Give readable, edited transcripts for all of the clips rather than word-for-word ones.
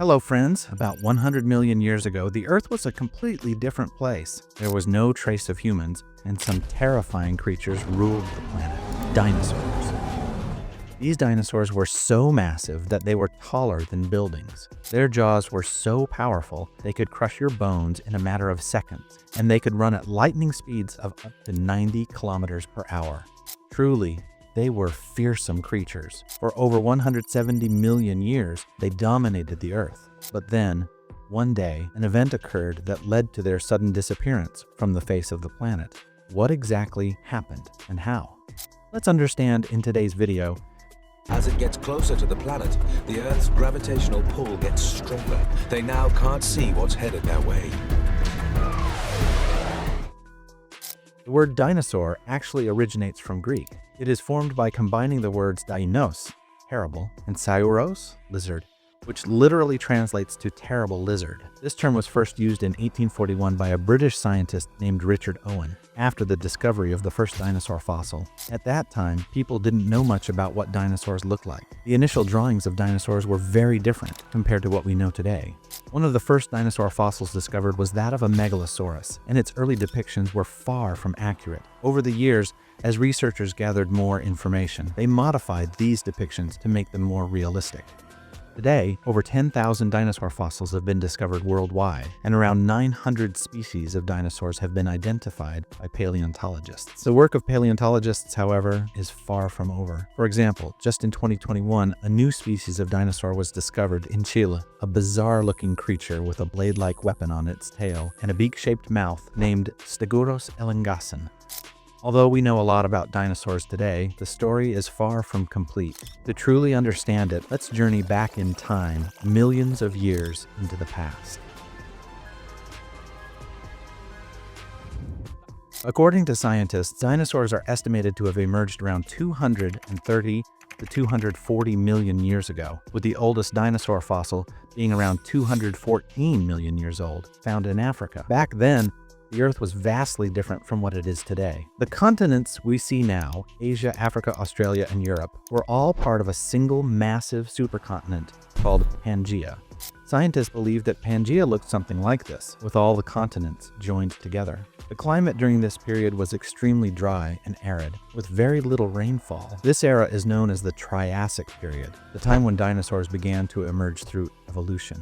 Hello friends, about 100 million years ago, the Earth was a completely different place. There was no trace of humans, and some terrifying creatures ruled the planet. Dinosaurs. These dinosaurs were so massive that they were taller than buildings. Their jaws were so powerful they could crush your bones in a matter of seconds, and they could run at lightning speeds of up to 90 kilometers per hour. Truly, they were fearsome creatures. For over 170 million years, they dominated the Earth. But then, one day, an event occurred that led to their sudden disappearance from the face of the planet. What exactly happened and how? Let's understand in today's video. As it gets closer to the planet, the Earth's gravitational pull gets stronger. They now can't see what's headed their way. The word dinosaur actually originates from Greek. It is formed by combining the words dainos, terrible, and sauros, lizard, which literally translates to terrible lizard. This term was first used in 1841 by a British scientist named Richard Owen, after the discovery of the first dinosaur fossil. At that time, people didn't know much about what dinosaurs looked like. The initial drawings of dinosaurs were very different compared to what we know today. One of the first dinosaur fossils discovered was that of a megalosaurus, and its early depictions were far from accurate. Over the years, as researchers gathered more information, they modified these depictions to make them more realistic. Today, over 10,000 dinosaur fossils have been discovered worldwide, and around 900 species of dinosaurs have been identified by paleontologists. The work of paleontologists, however, is far from over. For example, just in 2021, a new species of dinosaur was discovered in Chile, a bizarre-looking creature with a blade-like weapon on its tail and a beak-shaped mouth named Stegosaurus elangasan. Although we know a lot about dinosaurs today, the story is far from complete. To truly understand it, let's journey back in time, millions of years into the past. According to scientists, dinosaurs are estimated to have emerged around 230 to 240 million years ago, with the oldest dinosaur fossil being around 214 million years old, found in Africa. Back then, the Earth was vastly different from what it is today. The continents we see now, Asia, Africa, Australia, and Europe, were all part of a single massive supercontinent called Pangaea. Scientists believe that Pangaea looked something like this, with all the continents joined together. The climate during this period was extremely dry and arid, with very little rainfall. This era is known as the Triassic period, the time when dinosaurs began to emerge through evolution.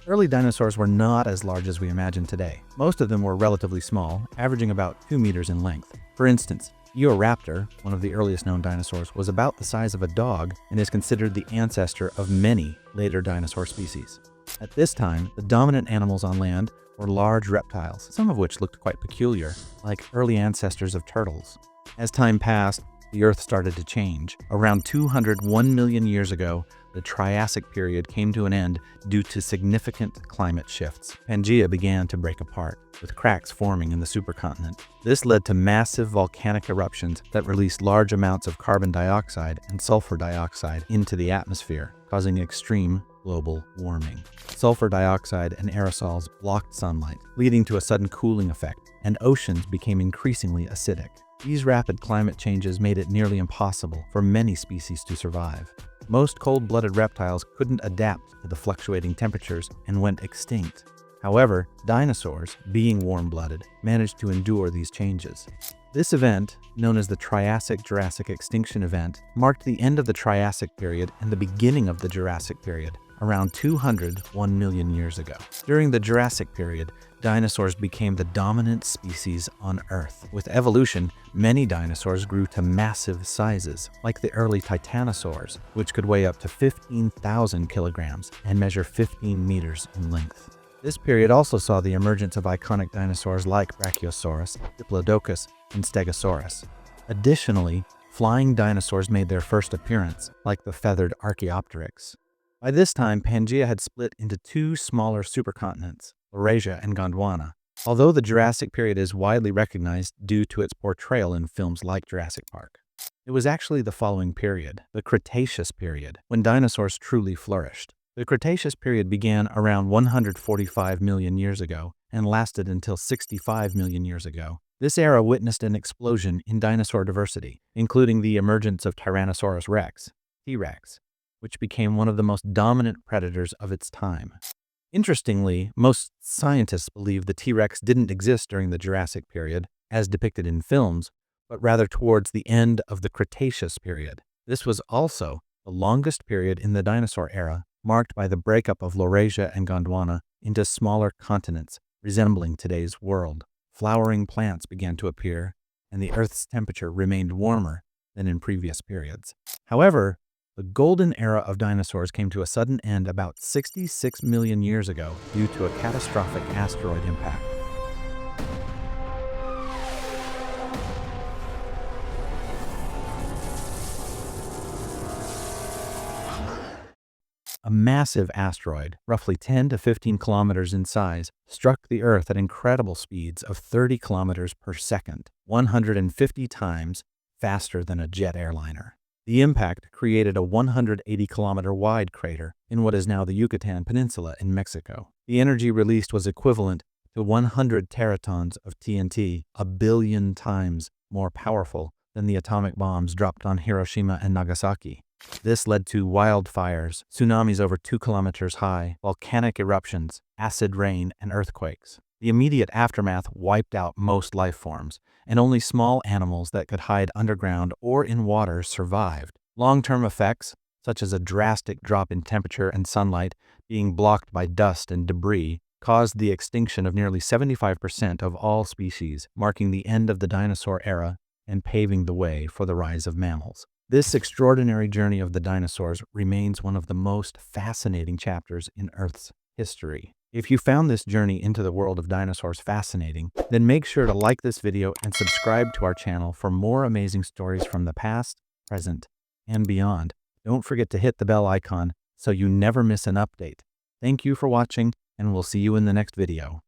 Early dinosaurs were not as large as we imagine today. Most of them were relatively small, averaging about 2 meters in length. For instance, Eoraptor, one of the earliest known dinosaurs, was about the size of a dog and is considered the ancestor of many later dinosaur species. At this time, the dominant animals on land were large reptiles, some of which looked quite peculiar, like early ancestors of turtles. As time passed, the Earth started to change. Around 201 million years ago, the Triassic period came to an end due to significant climate shifts. Pangaea began to break apart, with cracks forming in the supercontinent. This led to massive volcanic eruptions that released large amounts of carbon dioxide and sulfur dioxide into the atmosphere, causing extreme global warming. Sulfur dioxide and aerosols blocked sunlight, leading to a sudden cooling effect, and oceans became increasingly acidic. These rapid climate changes made it nearly impossible for many species to survive. Most cold-blooded reptiles couldn't adapt to the fluctuating temperatures and went extinct. However, dinosaurs, being warm-blooded, managed to endure these changes. This event, known as the Triassic-Jurassic Extinction event, marked the end of the Triassic period and the beginning of the Jurassic period, around 201 million years ago. During the Jurassic period, dinosaurs became the dominant species on Earth. With evolution, many dinosaurs grew to massive sizes, like the early titanosaurs, which could weigh up to 15,000 kilograms and measure 15 meters in length. This period also saw the emergence of iconic dinosaurs like Brachiosaurus, Diplodocus, and Stegosaurus. Additionally, flying dinosaurs made their first appearance, like the feathered Archaeopteryx. By this time, Pangaea had split into two smaller supercontinents, Laurasia and Gondwana. Although the Jurassic period is widely recognized due to its portrayal in films like Jurassic Park, it was actually the following period, the Cretaceous period, when dinosaurs truly flourished. The Cretaceous period began around 145 million years ago and lasted until 65 million years ago. This era witnessed an explosion in dinosaur diversity, including the emergence of Tyrannosaurus rex, T-Rex, which became one of the most dominant predators of its time. Interestingly, most scientists believe the T-Rex didn't exist during the Jurassic period, as depicted in films, but rather towards the end of the Cretaceous period. This was also the longest period in the dinosaur era, marked by the breakup of Laurasia and Gondwana into smaller continents resembling today's world. Flowering plants began to appear, and the Earth's temperature remained warmer than in previous periods. However, the golden era of dinosaurs came to a sudden end about 66 million years ago due to a catastrophic asteroid impact. A massive asteroid, roughly 10 to 15 kilometers in size, struck the Earth at incredible speeds of 30 kilometers per second, 150 times faster than a jet airliner. The impact created a 180-kilometer wide crater in what is now the Yucatan Peninsula in Mexico. The energy released was equivalent to 100 teratons of TNT, a billion times more powerful than the atomic bombs dropped on Hiroshima and Nagasaki. This led to wildfires, tsunamis over 2 kilometers high, volcanic eruptions, acid rain, and earthquakes. The immediate aftermath wiped out most life forms, and only small animals that could hide underground or in water survived. Long-term effects, such as a drastic drop in temperature and sunlight being blocked by dust and debris, caused the extinction of nearly 75% of all species, marking the end of the dinosaur era and paving the way for the rise of mammals. This extraordinary journey of the dinosaurs remains one of the most fascinating chapters in Earth's history. If you found this journey into the world of dinosaurs fascinating, then make sure to like this video and subscribe to our channel for more amazing stories from the past, present, and beyond. Don't forget to hit the bell icon so you never miss an update. Thank you for watching, and we'll see you in the next video.